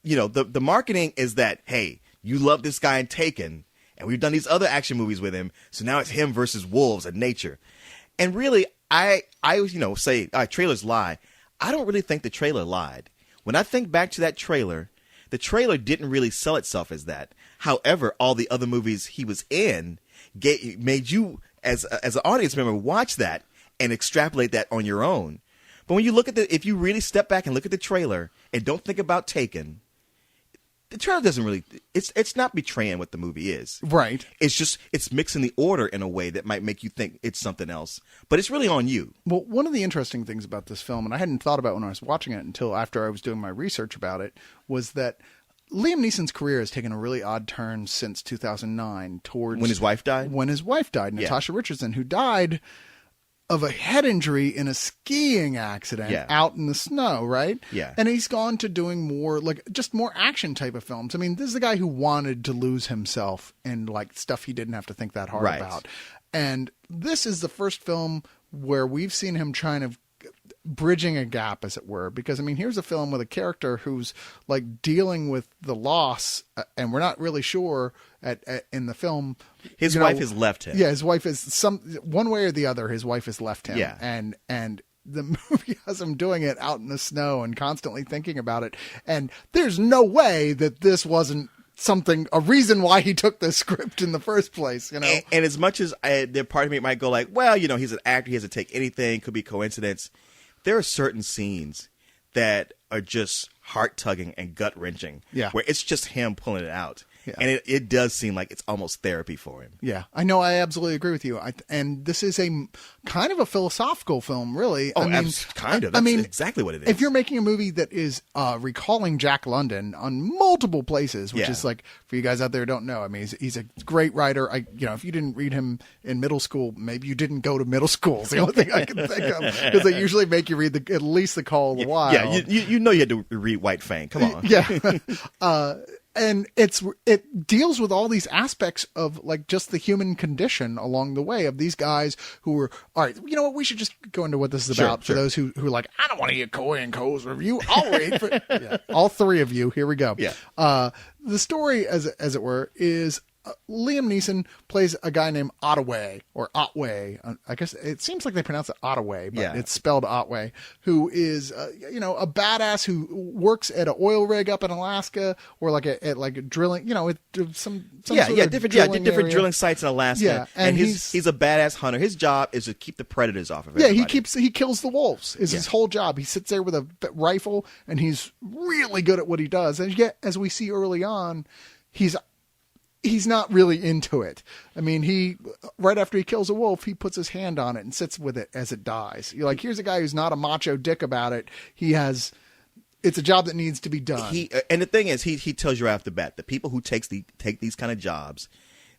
Speaker 2: the marketing is that, hey, you love this guy in Taken, and we've done these other action movies with him, so now it's him versus wolves and nature. And really, I say, all right, trailers lie. I don't really think the trailer lied. When I think back to that trailer, the trailer didn't really sell itself as that. However, all the other movies he was in made you, as an audience member, watch that and extrapolate that on your own. But when you look at if you really step back and look at the trailer and don't think about Taken, the trailer doesn't really, it's not betraying what the movie is.
Speaker 7: Right.
Speaker 2: It's mixing the order in a way that might make you think it's something else. But it's really on you.
Speaker 7: Well, one of the interesting things about this film, and I hadn't thought about when I was watching it until after I was doing my research about it, was that Liam Neeson's career has taken a really odd turn since 2009 towards...
Speaker 2: When his wife died?
Speaker 7: When his wife died, Natasha Richardson, who died of a head injury in a skiing accident out in the snow, right?
Speaker 2: Yeah.
Speaker 7: And he's gone to doing more, just more action type of films. I mean, this is a guy who wanted to lose himself in, stuff he didn't have to think that hard about. And this is the first film where we've seen him trying to bridging a gap, as it were, because here's a film with a character who's dealing with the loss, and we're not really sure in the film.
Speaker 2: His wife has left him.
Speaker 7: Yeah, his wife is one way or the other. His wife has left him.
Speaker 2: Yeah,
Speaker 7: and the movie has him doing it out in the snow and constantly thinking about it. And there's no way that this wasn't a reason why he took this script in the first place, And
Speaker 2: as much as part of me might go he's an actor, he has to take anything, could be coincidence. There are certain scenes that are just heart-tugging and gut-wrenching.
Speaker 7: Yeah.
Speaker 2: Where it's just him pulling it out. And it does seem like it's almost therapy for him.
Speaker 7: Yeah, I know. I absolutely agree with you. And this is a kind of a philosophical film, really.
Speaker 2: Oh, kind of. That's exactly what it is.
Speaker 7: If you're making a movie that is recalling Jack London on multiple places, which is like, for you guys out there who don't know, I mean, he's a great writer. If you didn't read him in middle school, maybe you didn't go to middle school. It's the only thing I can think of, because they usually make you read at least The Call of the Wild.
Speaker 2: Yeah, you had to read White Fang. Come on.
Speaker 7: Yeah. And it deals with all these aspects of like just the human condition along the way of these guys who were, all right, you know what, we should just go into what this is about for those who are like, I don't want to get Coy and Cole's review. I'll read for all three of you. Here we go.
Speaker 2: Yeah.
Speaker 7: The story, as it were, is Liam Neeson plays a guy named Ottaway, or Otway. I guess it seems like they pronounce it Ottaway, but it's spelled Otway, who is, a badass who works at an oil rig up in Alaska, or like a drilling, some
Speaker 2: different drilling sites in Alaska.
Speaker 7: Yeah, and
Speaker 2: he's a badass hunter. His job is to keep the predators off of everybody.
Speaker 7: Yeah, he kills the wolves. Is his whole job. He sits there with a rifle, and he's really good at what he does. And yet, as we see early on, he's not really into it. I mean, right after he kills a wolf, he puts his hand on it and sits with it as it dies. You're like, here's a guy who's not a macho dick about it. It's a job that needs to be done.
Speaker 2: And the thing is, he tells you right off the bat, the people who take these kind of jobs,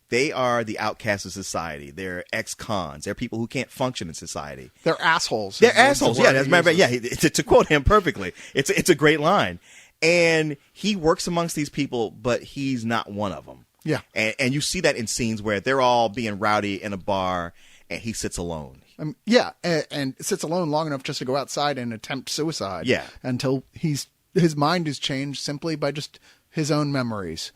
Speaker 2: they are the outcasts of society. They're ex-cons. They're people who can't function in society.
Speaker 7: They're assholes.
Speaker 2: They're assholes. Yeah, as a matter of fact, to quote him perfectly, it's a great line. And he works amongst these people, but he's not one of them.
Speaker 7: Yeah.
Speaker 2: And you see that in scenes where they're all being rowdy in a bar and he sits alone.
Speaker 7: And sits alone long enough just to go outside and attempt suicide.
Speaker 2: Yeah.
Speaker 7: Until his mind is changed simply by just his own memories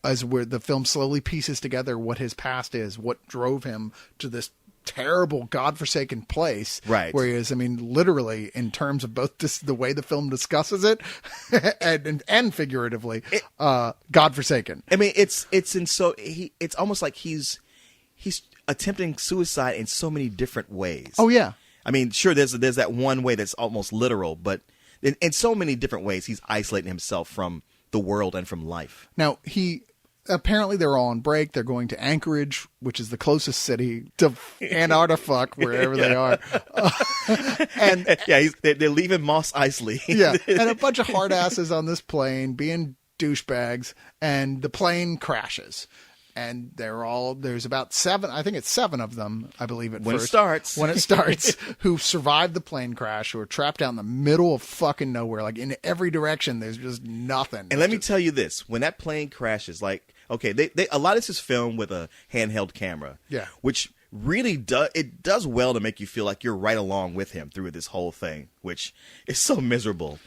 Speaker 7: as where the film slowly pieces together what his past is, what drove him to this terrible godforsaken place,
Speaker 2: right?
Speaker 7: Where he is, I mean, literally in terms of both the way the film discusses it and figuratively, godforsaken.
Speaker 2: I mean, it's almost like he's attempting suicide in so many different ways.
Speaker 7: Oh yeah.
Speaker 2: I mean, sure, there's that one way that's almost literal, but in so many different ways, he's isolating himself from the world and from life.
Speaker 7: Now, apparently they're all on break. They're going to Anchorage, which is the closest city to Antarctica, wherever they are.
Speaker 2: They're leaving Moss Isley.
Speaker 7: Yeah, and a bunch of hard asses on this plane being douchebags, and the plane crashes. And there's about seven of them, I believe, when it starts, who survived the plane crash, who are trapped out in the middle of fucking nowhere, like in every direction, there's just nothing.
Speaker 2: And let me tell you this, when that plane crashes, like, okay, they a lot of this is filmed with a handheld camera.
Speaker 7: Yeah.
Speaker 2: Which really does well to make you feel like you're right along with him through this whole thing, which is so miserable.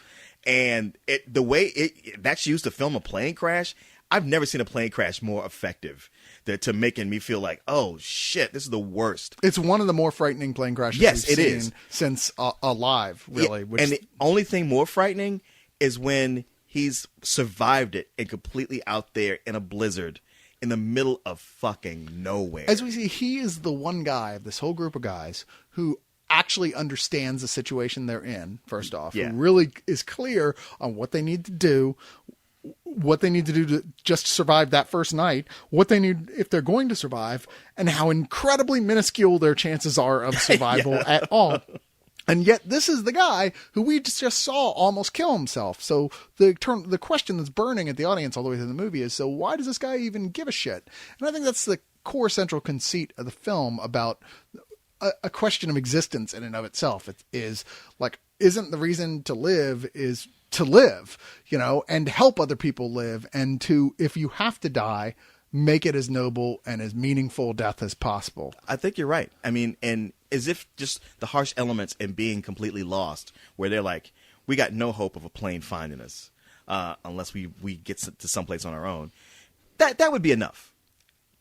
Speaker 2: And the way that's used to film a plane crash, I've never seen a plane crash more effective to making me feel like, oh shit, this is the worst.
Speaker 7: It's one of the more frightening plane crashes we've seen since Alive, really.
Speaker 2: And the only thing more frightening is when he's survived it and completely out there in a blizzard in the middle of fucking nowhere.
Speaker 7: As we see, he is the one guy of this whole group of guys who actually understands the situation they're in, first off. Who really is clear on what they need to do, what they need to do to just survive that first night, what they need if they're going to survive, and how incredibly minuscule their chances are of survival at all. And yet this is the guy who we just saw almost kill himself. So the question that's burning at the audience all the way through the movie is, so why does this guy even give a shit? And I think that's the core central conceit of the film about a question of existence in and of itself. It is like, isn't the reason to live is to live, and help other people live, and to, if you have to die, make it as noble and as meaningful death as possible.
Speaker 2: I think you're right. I mean, and as if just the harsh elements and being completely lost, where they're like, we got no hope of a plane finding us unless we get to someplace on our own. That would be enough.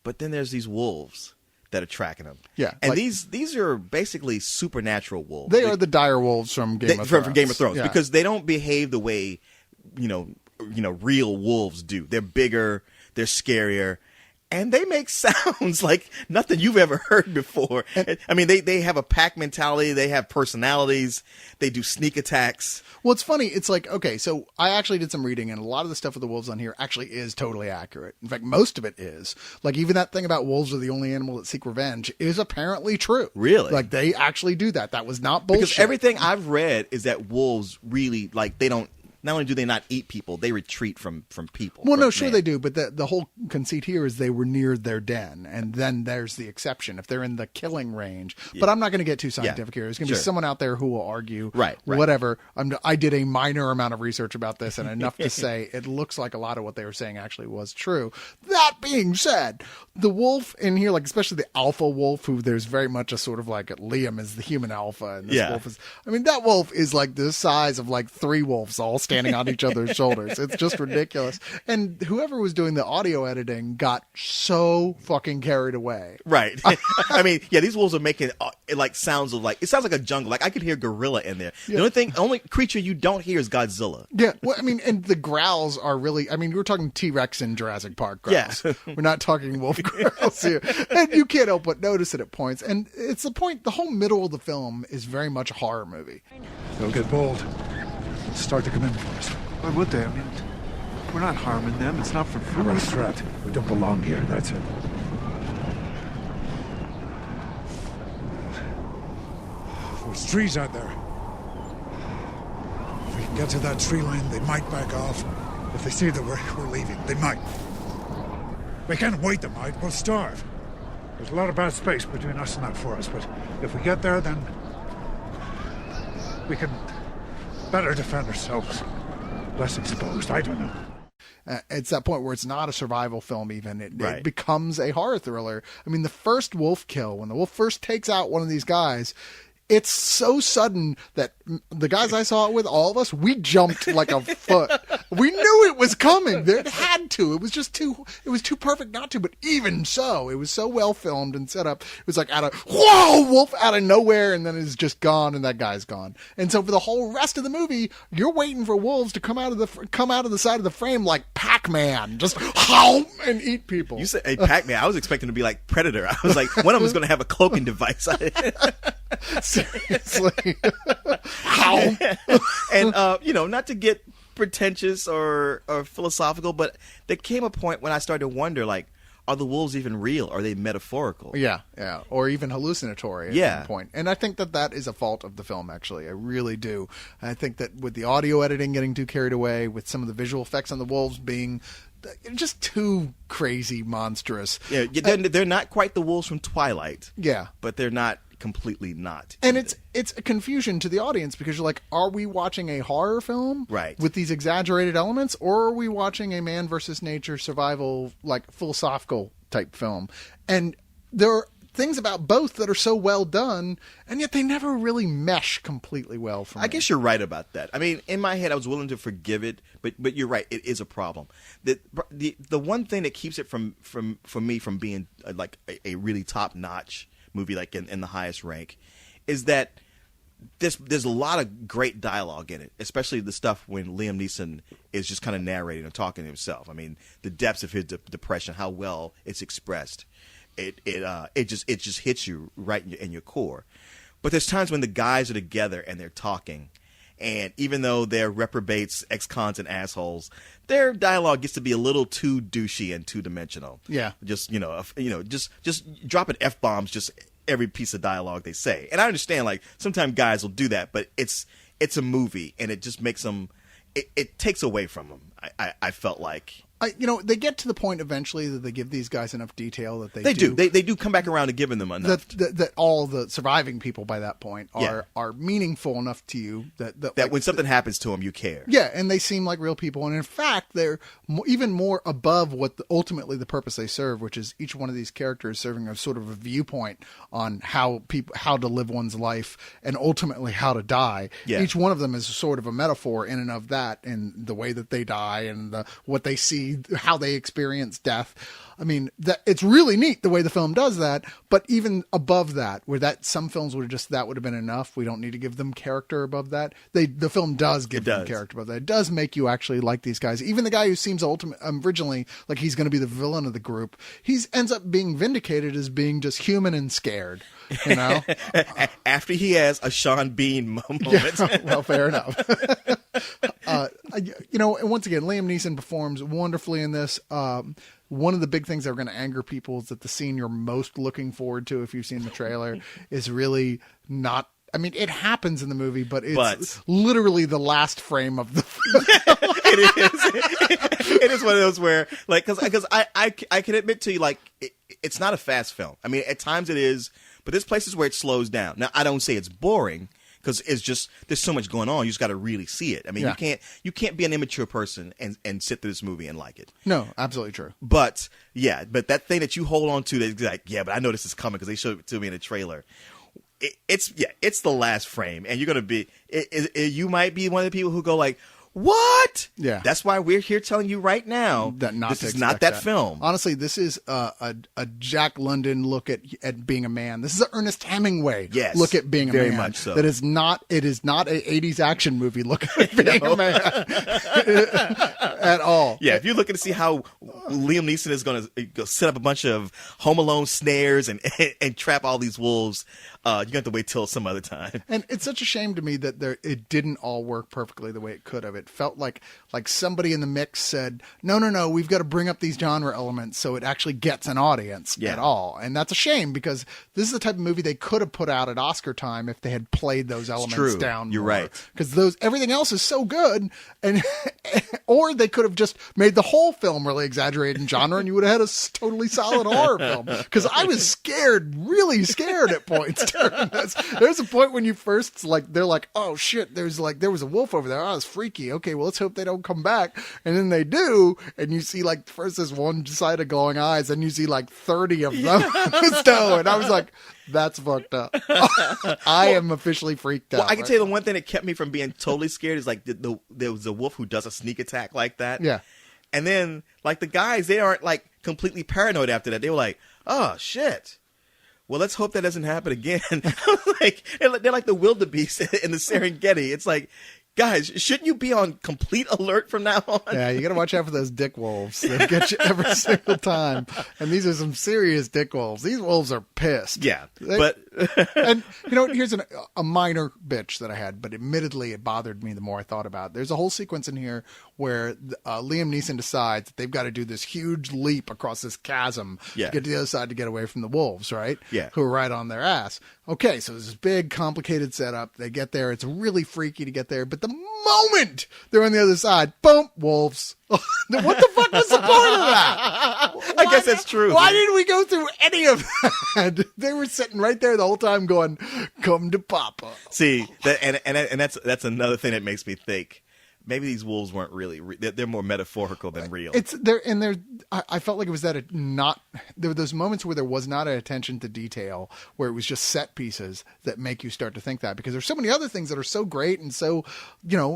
Speaker 2: But then there's these wolves that are tracking them.
Speaker 7: Yeah.
Speaker 2: And these are basically supernatural wolves.
Speaker 7: They are the dire wolves from Game of Thrones.
Speaker 2: From Game of Thrones, because they don't behave the way, real wolves do. They're bigger, they're scarier, and they make sounds like nothing you've ever heard before. I mean, they have a pack mentality. They have personalities. They do sneak attacks.
Speaker 7: Well, it's funny. It's like, okay, so I actually did some reading, and a lot of the stuff with the wolves on here actually is totally accurate. In fact, most of it is. Like, even that thing about wolves are the only animal that seek revenge is apparently true.
Speaker 2: Really?
Speaker 7: Like, they actually do that. That was not bullshit.
Speaker 2: Because everything I've read is that wolves really, like, they don't, not only do they not eat people, they retreat from people.
Speaker 7: Well, no, sure they do, but the whole conceit here is they were near their den, and then there's the exception if they're in the killing range. Yeah. But I'm not going to get too scientific here. There's going to be someone out there who will argue,
Speaker 2: right.
Speaker 7: whatever. I did a minor amount of research about this, and enough to say it looks like a lot of what they were saying actually was true. That being said, the wolf in here, like especially the alpha wolf, who there's very much a sort of like Liam is the human alpha, and this wolf is, I mean, that wolf is like the size of like 3 wolves all standing on each other's shoulders. It's just ridiculous. And whoever was doing the audio editing got so fucking carried away.
Speaker 2: Right. I mean, yeah, these wolves are making like sounds of like, it sounds like a jungle. Like I could heur gorilla in there. Yeah. The only creature you don't hear is Godzilla.
Speaker 7: Yeah. Well, I mean, and the growls are really, I mean, we're talking T-Rex in Jurassic Park growls. Yeah. We're not talking wolf growls here. And you can't help but notice it at points. And it's the point, the whole middle of the film is very much a horror movie.
Speaker 3: They'll get bold. Start to come in for us.
Speaker 8: Why would they? I mean, we're not harming them. It's not for food.
Speaker 3: We're a threat. We don't belong here, that's it. There's trees out there. If we can get to that tree line, they might back off. If they see that we're leaving, they might. We can't wait them out. We'll starve. There's a lot of bad space between us and that forest, but if we get there, then we can better defend ourselves. Less exposed. I don't know.
Speaker 7: It's that point where it's not a survival film even. It becomes a horror thriller. I mean, the first wolf kill, when the wolf first takes out one of these guys, it's so sudden that the guys I saw it with, all of us, we jumped like a foot. We knew it was coming. It had to. It was too perfect not to, but even so, it was so well filmed and set up. It was like wolf out of nowhere, and then it's just gone, and that guy's gone. And so for the whole rest of the movie, you're waiting for wolves to come out of the side of the frame like Pac-Man, just howl and eat people.
Speaker 2: You said, hey, Pac-Man, I was expecting to be like Predator. I was like, one of them was going to have a cloaking device.
Speaker 7: Seriously. How?
Speaker 2: And, not to get pretentious or philosophical, but there came a point when I started to wonder, like, are the wolves even real? Are they metaphorical?
Speaker 7: Yeah. Or even hallucinatory at one point. And I think that is a fault of the film, actually. I really do. I think that with the audio editing getting too carried away, with some of the visual effects on the wolves being just too crazy monstrous.
Speaker 2: Yeah, they're not quite the wolves from Twilight.
Speaker 7: Yeah.
Speaker 2: But they're not completely not.
Speaker 7: And it's a confusion to the audience because you're like, are we watching a horror film with these exaggerated elements, or are we watching a man versus nature survival, like philosophical type film? And there are things about both that are so well done, and yet they never really mesh completely well for me.
Speaker 2: I guess you're right about that. I mean, in my head, I was willing to forgive it, but you're right. It is a problem. The one thing that keeps it for me from being like a really top notch movie, like in the highest rank, is that there's a lot of great dialogue in it, especially the stuff when Liam Neeson is just kind of narrating and talking to himself. I mean, the depths of his depression, how well it's expressed, it just hits you right in your core. But there's times when the guys are together and they're talking, and even though they're reprobates, ex-cons, and assholes, their dialogue gets to be a little too douchey and two-dimensional.
Speaker 7: Yeah.
Speaker 2: Just just dropping F-bombs just every piece of dialogue they say. And I understand, like, sometimes guys will do that, but it's a movie, and it just makes them, it takes away from them, I felt like.
Speaker 7: They get to the point eventually that they give these guys enough detail that
Speaker 2: they do. They do come back around to giving them enough.
Speaker 7: That all the surviving people by that point are meaningful enough to you that like,
Speaker 2: when something happens to them, you care.
Speaker 7: Yeah, and they seem like real people. And in fact, they're even more above what ultimately the purpose they serve, which is each one of these characters serving a sort of a viewpoint on how to live one's life and ultimately how to die. Yeah. Each one of them is sort of a metaphor in and of that, and the way that they die and what they see see how they experience death. I mean, it's really neat the way the film does that. But even above that, where some films would have been enough. We don't need to give them character above that. The film does give them character above that. It does make you actually like these guys. Even the guy who seems originally like he's going to be the villain of the group, ends up being vindicated as being just human and scared. You know,
Speaker 2: after he has a Sean Bean moment.
Speaker 7: Yeah, well, fair enough. You know, and once again, Liam Neeson performs wonderfully in this. One of the big things that are going to anger people is that the scene you're most looking forward to, if you've seen the trailer, is really not. I mean, it happens in the movie, but it's literally the last frame of the film.
Speaker 2: It is one of those where, like, because I can admit to you, like, it's not a fast film. I mean, at times it is, but there's places where it slows down. Now, I don't say it's boring, because it's just, there's so much going on. You just got to really see it. I mean, you can't be an immature person and sit through this movie and like it.
Speaker 7: No, absolutely true.
Speaker 2: But but that thing that you hold on to, that's like, yeah, but I know this is coming because they showed it to me in the trailer. It's the last frame, and you're gonna be. You might be one of the people who go like, what?
Speaker 7: Yeah.
Speaker 2: That's why we're here telling you right now
Speaker 7: that
Speaker 2: this is not that film.
Speaker 7: Honestly, this is a Jack London look at being a man. This is an Ernest Hemingway look at being a man.
Speaker 2: Very much so.
Speaker 7: That is not. It is not an 80s action movie look at being a man at all.
Speaker 2: Yeah, if you're looking to see how Liam Neeson is going to set up a bunch of Home Alone snares and trap all these wolves, you're going to have to wait till some other time.
Speaker 7: And it's such a shame to me that it didn't all work perfectly the way it could have. It felt like somebody in the mix said, no, we've got to bring up these genre elements so it actually gets an audience at all. And that's a shame, because this is the type of movie they could have put out at Oscar time if they had played those elements down more.
Speaker 2: You're right.
Speaker 7: Because everything else is so good, and or they could have just made the whole film really exaggerated in genre, and you would have had a totally solid horror film. Because I was scared, really scared at points during this. There's a point when you first, they're like, oh shit, there was a wolf over there. Oh, it's freaky. Okay, well, let's hope they don't come back. And then they do, and you see first this one side of glowing eyes, and you see 30 of them stow. And I was like, that's fucked up. I am officially freaked out.
Speaker 2: Well, I can tell you the one thing that kept me from being totally scared is there was a wolf who does a sneak attack like that.
Speaker 7: Yeah.
Speaker 2: And then the guys, they aren't completely paranoid after that. They were like, oh shit. Well, let's hope that doesn't happen again. They're like the wildebeest in the Serengeti. It's like, guys, shouldn't you be on complete alert from now on?
Speaker 7: Yeah, you got to watch out for those dick wolves. They get you every single time. And these are some serious dick wolves. These wolves are pissed.
Speaker 2: Yeah,
Speaker 7: and here's a minor bitch that I had, but admittedly it bothered me the more I thought about it. There's a whole sequence in here where Liam Neeson decides that they've got to do this huge leap across this chasm to get to the other side to get away from the wolves, right?
Speaker 2: Yeah.
Speaker 7: Who are right on their ass. Okay, so there's this big, complicated setup. They get there. It's really freaky to get there. But the moment they're on the other side, boom, wolves. What the fuck was the point of that?
Speaker 2: I guess that's true.
Speaker 7: Why didn't we go through any of that? They were sitting right there the whole time going, come to Papa.
Speaker 2: See, that's another thing that makes me think. Maybe these wolves weren't really. They're more metaphorical than real.
Speaker 7: I felt like it was there were those moments where there was not an attention to detail, where it was just set pieces that make you start to think that, because there's so many other things that are so great and so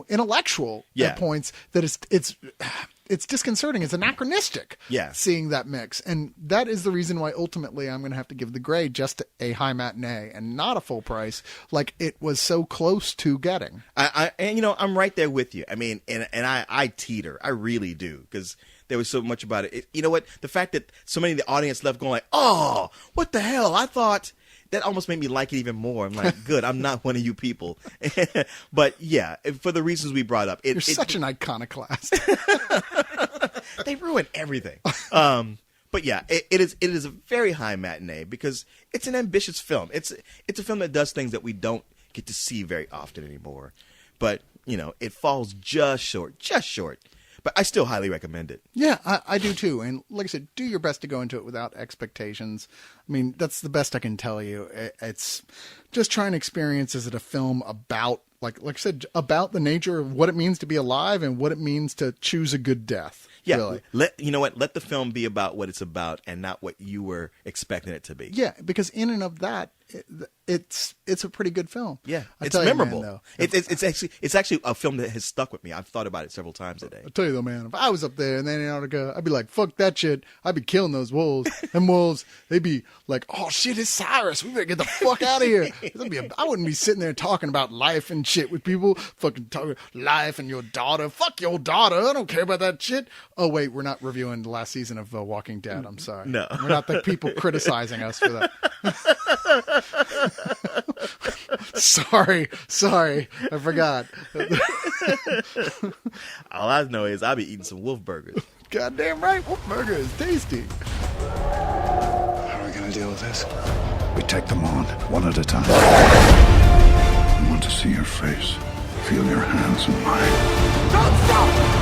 Speaker 7: intellectual at points that it's disconcerting. It's anachronistic.
Speaker 2: Yeah.
Speaker 7: Seeing that mix. And that is the reason why ultimately I'm going to have to give the grade just a high matinee and not a full price, like it was so close to getting.
Speaker 2: I'm right there with you. I mean, and I teeter. I really do, because there was so much about it. You know what? The fact that so many of the audience left going like, oh, what the hell? I thought... That almost made me like it even more. I'm like, good, I'm not one of you people. But yeah, for the reasons we brought up.
Speaker 7: You're such an iconoclast.
Speaker 2: They ruin everything. But yeah, it is a very high matinee, because it's an ambitious film. It's a film that does things that we don't get to see very often anymore. But, it falls just short. But I still highly recommend it.
Speaker 7: Yeah, I do too. And like I said, do your best to go into it without expectations. I mean, that's the best I can tell you. It's just try and experience, is it a film about like I said, about the nature of what it means to be alive and what it means to choose a good death.
Speaker 2: Yeah,
Speaker 7: really.
Speaker 2: let the film be about what it's about and not what you were expecting it to be.
Speaker 7: Yeah, because in and of that, it's a pretty good film.
Speaker 2: Yeah,
Speaker 7: I
Speaker 2: it's
Speaker 7: tell you,
Speaker 2: memorable.
Speaker 7: man, though,
Speaker 2: It's actually a film that has stuck with me. I've thought about it several times today.
Speaker 7: I tell you though, man, if I was up there in Antarctica, I'd be like, fuck that shit. I'd be killing those wolves. Them wolves, they'd be like, oh shit, it's Cyrus. We better get the fuck out of here. I wouldn't be sitting there talking about life and shit with people. Fucking talking life and your daughter. Fuck your daughter. I don't care about that shit. Oh wait, we're not reviewing the last season of Walking Dead. I'm sorry.
Speaker 2: No.
Speaker 7: We're not the people criticizing us for that. Sorry, I forgot.
Speaker 2: All I know is I'll be eating some wolf burgers.
Speaker 7: Goddamn right, wolf burger is tasty.
Speaker 3: How are we going to deal with this? We take them on, one at a time. I want to see your face, feel your hands in mine.
Speaker 1: Don't stop!